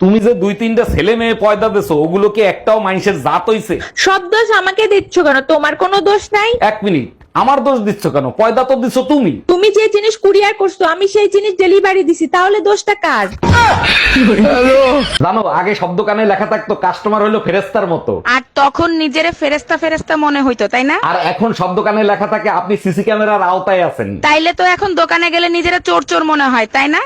তুমি যে দুই তিনটা ছেলে মেয়ে পয়দা দিছো ওগুলো কি একটাও মানুষের জাত হইছে? সব দোষ আমাকে দিচ্ছ কেন? তোমার কোনো দোষ নাই। এক মিনিট, আমার দোষ দিচ্ছ কেন? পয়দা তো দিছো তুমি। তুমি যে জিনিস কুরিয়ার করছো আমি সেই জিনিস ডেলিভারি দিছি, তাহলে দোষটা কার? জানো, আগে শব্দ কানে লেখা থাকতো কাস্টমার হলো ফেরেস্তার মতো, আর তখন নিজেরে ফেরেস্তা ফেরেস্তা মনে হইতো, তাই না? আর এখন শব্দ কানে লেখা থাকে আপনি সিসি ক্যামেরার আওতায় আছেন। তাইলে তো এখন দোকানে গেলে নিজেরা চোর চোর মনে হয়, তাই না?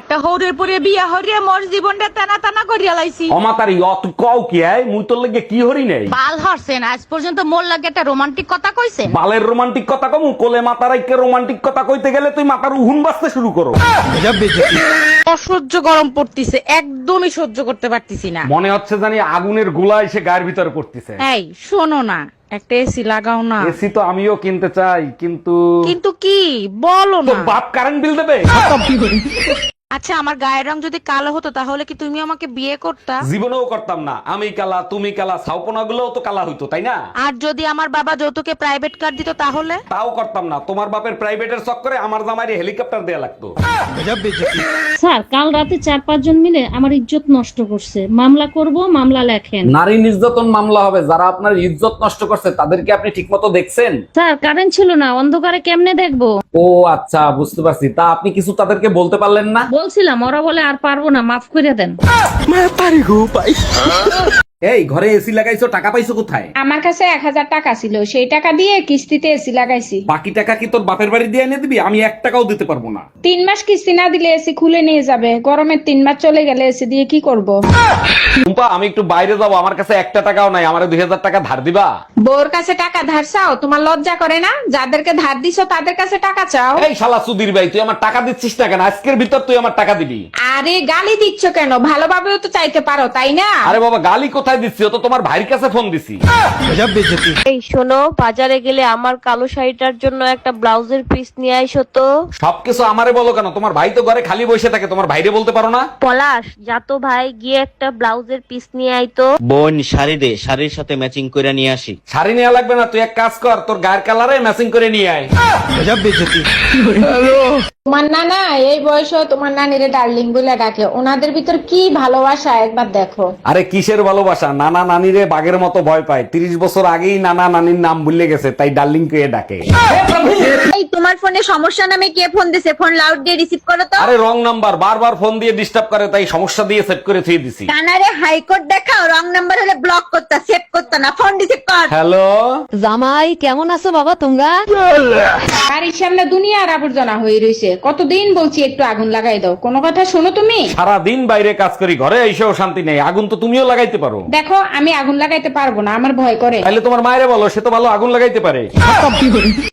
একটা হৌরের পরে বিয়া হরিয়া মোর জীবনটা টানা টানা করিয়া লাইছি। অমাতারি অত কও কি আয়, মুই তোর লেগে কি হরি নাই? বাল হরছেন, আজ পর্যন্ত মোর লাগে একটা রোমান্টিক কথা কইছেন? বালের রোমান্টিক কথা কমু? কোলে মাতার আইকে রোমান্টিক কথা কইতে গেলে তুই মাথার উহুন বাজতে শুরু করো। অসহ্য গরম পড়তিছে, একদমই সহ্য করতে পারতিছি না। মনে হচ্ছে জানি আগুনের গোলা এসে গায়ের ভিতর করতেছে। এই শোনো না, একটা এসি লাগাও না। এসি তো আমিও কিনতে চাই, কিন্তু কিন্তু কি বলো তো না। বাপ কারেন্ট বিল দেবে। আচ্ছা, আমার গায়ের রং যদি কালো হতো তাহলে কি তুমি আমাকে বিয়ে করতা? জীবনেও করতাম না। আমি কালা, তুমি কালা, ছাউপনা গুলোও তো কালা হইতো, তাই না? আর যদি আমার বাবা যৌতুকে প্রাইভেট কার দিত তাহলে? তাও করতাম না। তোমার বাপের প্রাইভেটের চক্করে আমার জামাইরে হেলিকপ্টার দেয়া লাগতো। স্যার, কাল রাতে 4-5 জন মিলে আমার ইজ্জত নষ্ট করছে। মামলা করব, মামলা লেখেন। নারী নির্যাতন মামলা হবে। যারা আপনার ইজ্জত নষ্ট করছে তাদেরকে আপনি ঠিকমতো দেখছেন? স্যার, কারেন্ট ছিল না, অন্ধকারে কেমনে দেখবো? ও আচ্ছা, বুঝতে পারছি। তা আপনি কিছু তাদেরকে বলতে পারলেন না? বলছিলাম, ওরা বলে আর পারবো না, মাফ করে দেন। এই ঘরে এসি লাগাইছো, টাকা পাইছো কোথায়? আমার কাছে 1000 টাকা ছিল, সেই টাকা দিয়ে কিস্তিতে এসি লাগাইছি। বাকি টাকা কি তোর বাপের বাড়ি দিয়ে এনে দিবি? আমি 1 টাকাও দিতে পারবো না। 3 মাস কিস্তি না দিলে এসি খুলে নিয়ে যাবে। গরমের 3 মাস চলে গেলে এসি দিয়ে কি করব? টুম্পা, আমি একটু বাইরে যাবো, আমার কাছে 1 টাকাও নাই। আমারে 2000 টাকা ধার দিবা? বউর কাছে টাকা ধার চাও? তোমার লজ্জা করে না? যাদেরকে ধার দিছো তাদের কাছে টাকা চাও। এই শালা সুধীর ভাই, তুই আমার টাকা দিচ্ছিস না কেন? আজকের ভিতর তুই আমার টাকা দিবি। আরে গালি দিচ্ছ কেন? ভালোভাবেও তো চাইতে পারো, তাই না? আরে বাবা, গালি কোথায় দিচ্ছি? ও তো তোমার ভাইয়ের কাছে ফোন দিছি। এই শোনো, বাজারে গেলে আমার কালো শাড়িটার জন্য একটা ব্লাউজের পিস নিয়ে আইসো তো। সবকিছু আমারে বলো কেন? তোমার ভাই তো ঘরে খালি বসে থাকে, তোমার ভাইরে বলতে পারো না? পলাশ, যা তো ভাই, গিয়ে একটা ব্লাউজের পিস নিয়ে আইতো। বোন, শাড়ি দে, শাড়ির সাথে ম্যাচিং করে নিয়ে আসি। শাড়ি নেওয়া লাগবে না, তুই এক কাজ কর, তোর গায়ের কালারে ম্যাচিং করে নিয়ে আয়। তোমার নানা এই বয়সে তোমার নানিরে ডার্লিং বলে ডাকে। ওনাদের ভিতর কি ভালোবাসা একবার দেখো। আরে কিসের ভালোবাসা? নানা নানিরে বাঘের মতো ভয় পায়। 30 বছর আগেই নানা নানির নাম ভুলে গেছে, তাই ডার্লিং কে ডাকে। এই তোমার ফোনে সমস্যা নামে কে ফোন দিছে? ফোন লাউড দিয়ে রিসিভ করো তো। আরে রং নাম্বার, বারবার ফোন দিয়ে ডিস্টার্ব করে, তাই সমস্যা দিয়ে সেট করে থুয়ে দিছি। কানারে হাইকোর্ট দেখাও, রং নাম্বার হলে ব্লক করতা, সেভ করতা না, ফোন রিসিভ কর। হ্যালো জামাই, কেমন আছো বাবা তোমরা? বাড়ির সামনে দুনিয়ার আবর্জনা হয়ে রয়েছে। কতদিন বলছি একটু আগুন লাগাই দাও, কোনো কথা শোনো তুমি? সারাদিন বাইরে কাজ করি, ঘরে এসেও শান্তি নেই। আগুন তো তুমিও লাগাইতে পারো। দেখো, আমি আগুন লাগাইতে পারবো না, আমার ভয় করে। তাহলে তোমার মায়েরে বলো, সে তো ভালো আগুন লাগাইতে পারে।